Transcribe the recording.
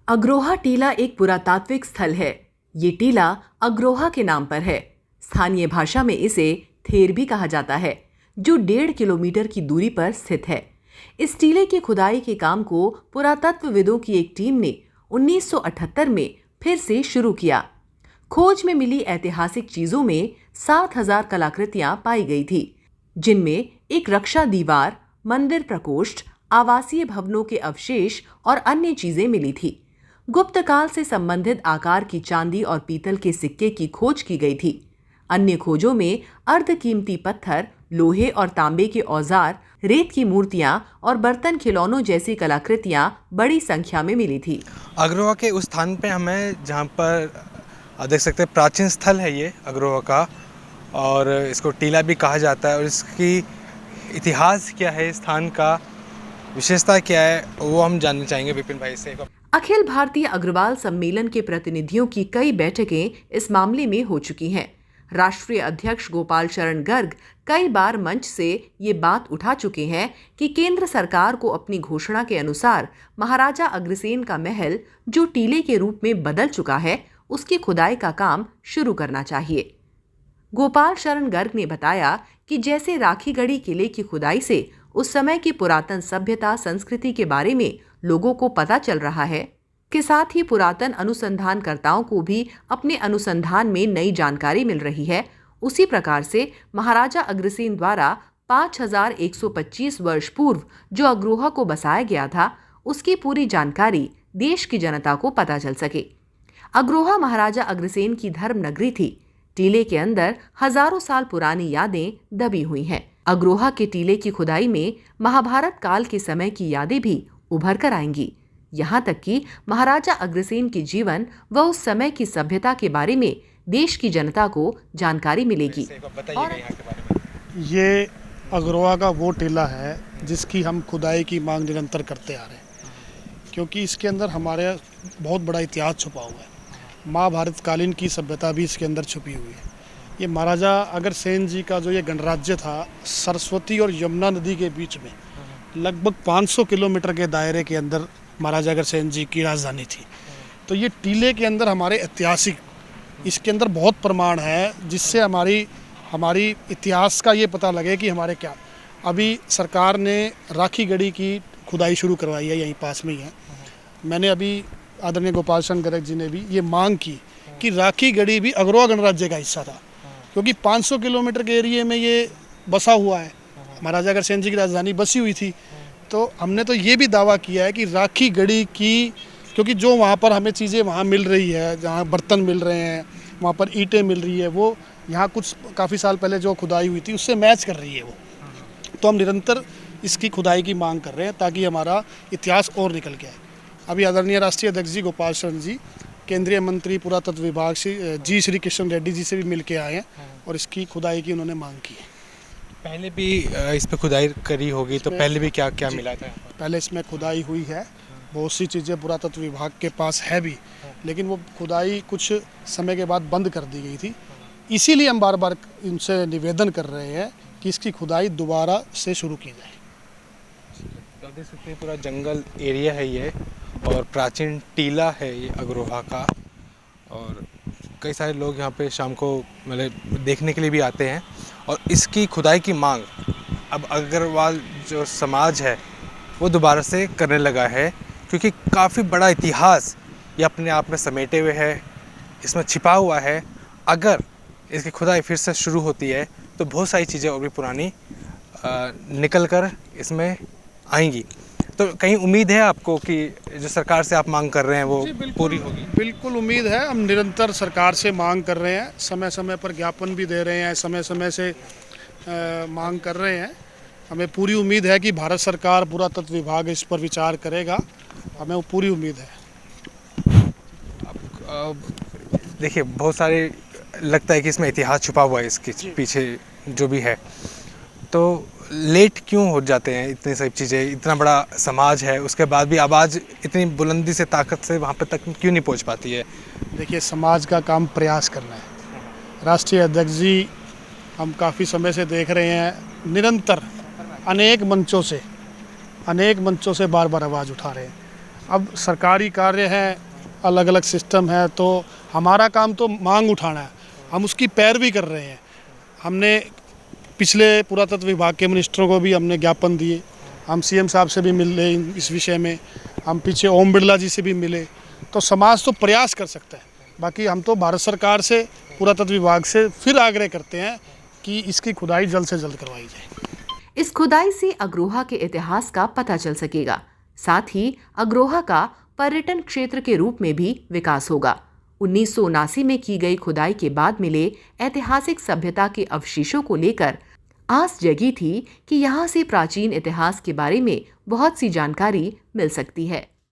अग्रोहा टीला एक पुरातात्विक स्थल है। ये टीला अग्रोहा के नाम पर है। स्थानीय भाषा में इसे थेर भी कहा जाता है, जो 1.5 किलोमीटर की दूरी पर स्थित है। इस टीले की खुदाई के काम को पुरातत्वविदों की एक टीम ने 1978 में फिर से शुरू किया। खोज में मिली ऐतिहासिक चीजों में 7,000 कलाकृतियां पाई गई थी, जिनमें एक रक्षा दीवार, मंदिर प्रकोष्ठ, आवासीय भवनों के अवशेष और अन्य चीजें मिली थी। गुप्त काल से संबंधित आकार की चांदी और पीतल के सिक्के की खोज की गई थी। अन्य खोजों में अर्धकीमती पत्थर, लोहे और तांबे के औजार, रेत की मूर्तियां और बर्तन खिलौनों जैसी कलाकृतियां बड़ी संख्या में मिली थी। अग्रोहा के उस स्थान पे हमें जहाँ पर देख सकते हैं प्राचीन स्थल है ये अग्रोहा का, और इसको टीला भी कहा जाता है। और इसकी इतिहास क्या है, इस स्थान का विशेषता क्या है, वो हम जानना चाहेंगे विपिन भाई से। अखिल भारतीय अग्रवाल सम्मेलन के प्रतिनिधियों की कई बैठकें इस मामले में हो चुकी हैं। राष्ट्रीय अध्यक्ष गोपाल शरण गर्ग कई बार मंच से ये बात उठा चुके हैं कि केंद्र सरकार को अपनी घोषणा के अनुसार महाराजा अग्रसेन का महल, जो टीले के रूप में बदल चुका है, उसकी खुदाई का काम शुरू करना चाहिए। गोपाल शरण गर्ग ने बताया कि जैसे राखीगढ़ी किले की खुदाई से उस समय की पुरातन सभ्यता संस्कृति के बारे में लोगों को पता चल रहा है, के साथ ही पुरातन अनुसंधानकर्ताओं को भी अपने अनुसंधान में नई जानकारी मिल रही है, उसी प्रकार से महाराजा अग्रसेन द्वारा 5125 वर्ष पूर्व जो अग्रोहा को बसाया गया था, उसकी पूरी जानकारी देश की जनता को पता चल सके। अग्रोहा महाराजा अग्रसेन की धर्म नगरी थी। टीले के अंदर हजारों साल पुरानी यादें दबी हुई हैं। अग्रोहा के टीले की खुदाई में महाभारत काल के समय की यादें भी उभर कर आएंगी। यहाँ तक कि महाराजा अग्रसेन के जीवन व उस समय की सभ्यता के बारे में देश की जनता को जानकारी मिलेगी। ये अग्रोहा का वो टीला है जिसकी हम खुदाई की मांग निरंतर करते आ रहे हैं, क्योंकि इसके अंदर हमारे बहुत बड़ा इतिहास छुपा हुआ है। महाभारत कालीन की सभ्यता भी इसके अंदर छुपी हुई है। ये महाराजा अग्रसेन जी का जो ये गणराज्य था, सरस्वती और यमुना नदी के बीच में लगभग 500 किलोमीटर के दायरे के अंदर महाराजा अग्रसेन जी की राजधानी थी। तो ये टीले के अंदर हमारे ऐतिहासिक, इसके अंदर बहुत प्रमाण है जिससे हमारी इतिहास का ये पता लगे कि हमारे क्या। अभी सरकार ने राखीगढ़ी की खुदाई शुरू करवाई है, यहीं पास में ही है। मैंने अभी आदरणीय गोपाल शरण गर्ग जी ने भी ये मांग की कि राखीगढ़ी भी अग्रोहा गणराज्य का हिस्सा था, क्योंकि 500 किलोमीटर के एरिए में ये बसा हुआ है। महाराजा अग्रसेन जी की राजधानी बसी हुई थी। तो हमने तो ये भी दावा किया है कि राखीगढ़ी की, क्योंकि जो वहाँ पर हमें चीज़ें वहाँ मिल रही है, जहाँ बर्तन मिल रहे हैं, वहाँ पर ईंटें मिल रही है, वो यहाँ कुछ काफ़ी साल पहले जो खुदाई हुई थी उससे मैच कर रही है वो। तो हम निरंतर इसकी खुदाई की मांग कर रहे हैं ताकि हमारा इतिहास और निकल के आए। अभी आदरणीय राष्ट्रीय अध्यक्ष जी गोपाल शरण जी, केंद्रीय मंत्री पुरातत्व विभाग से जी श्री किशन रेड्डी जी से भी मिल के आए हैं और इसकी खुदाई की उन्होंने मांग की है। पहले भी इस पे खुदाई करी होगी, तो पहले भी क्या क्या मिला था? पहले इसमें खुदाई हुई है, बहुत सी चीज़ें पुरातत्व विभाग के पास है भी, लेकिन वो खुदाई कुछ समय के बाद बंद कर दी गई थी। इसीलिए हम बार बार इनसे निवेदन कर रहे हैं कि इसकी खुदाई दोबारा से शुरू की जाए। देख सकते हैं पूरा जंगल एरिया है ये, और प्राचीन टीला है ये अग्रोहा का, और कई सारे लोग यहाँ पे शाम को मतलब देखने के लिए भी आते हैं। और इसकी खुदाई की मांग अब अग्रवाल जो समाज है वो दोबारा से करने लगा है, क्योंकि काफ़ी बड़ा इतिहास ये अपने आप में समेटे हुए है, इसमें छिपा हुआ है। अगर इसकी खुदाई फिर से शुरू होती है तो बहुत सारी चीज़ें और भी पुरानी निकल कर इसमें आएंगी। तो कहीं उम्मीद है आपको कि जो सरकार से आप मांग कर रहे हैं वो पूरी होगी? बिल्कुल उम्मीद है। हम निरंतर सरकार से मांग कर रहे हैं, समय समय पर ज्ञापन भी दे रहे हैं, समय समय से मांग कर रहे हैं। हमें पूरी उम्मीद है कि भारत सरकार, पुरातत्व विभाग इस पर विचार करेगा, हमें वो पूरी उम्मीद है। देखिए बहुत सारे लगता है कि इसमें इतिहास छुपा हुआ है, इसके पीछे जो भी है। तो लेट क्यों हो जाते हैं इतनी सारी चीज़ें? इतना बड़ा समाज है, उसके बाद भी आवाज़ इतनी बुलंदी से, ताकत से वहाँ पे तक क्यों नहीं पहुँच पाती है? देखिए, समाज का काम प्रयास करना है। राष्ट्रीय अध्यक्ष जी, हम काफ़ी समय से देख रहे हैं, निरंतर अनेक मंचों से बार बार आवाज़ उठा रहे हैं। अब सरकारी कार्य हैं, अलग अलग सिस्टम है, तो हमारा काम तो मांग उठाना है, हम उसकी पैरवी कर रहे हैं। हमने पिछले पुरातत्व विभाग के मिनिस्टरों को भी हमने ज्ञापन दिए, हम सीएम साहब से भी मिले इस विषय में, हम पीछे ओम बिरला जी से भी मिले। तो समाज तो प्रयास कर सकता है, बाकी हम तो भारत सरकार से, पुरातत्व विभाग से फिर आग्रह करते हैं कि इसकी खुदाई जल्द से जल्द करवाई जाए। इस खुदाई से अग्रोहा के इतिहास का पता चल सकेगा, साथ ही अग्रोहा का पर्यटन क्षेत्र के रूप में भी विकास होगा। 1979 में की गई खुदाई के बाद मिले ऐतिहासिक सभ्यता के अवशेषों को लेकर आस जगी थी कि यहाँ से प्राचीन इतिहास के बारे में बहुत सी जानकारी मिल सकती है।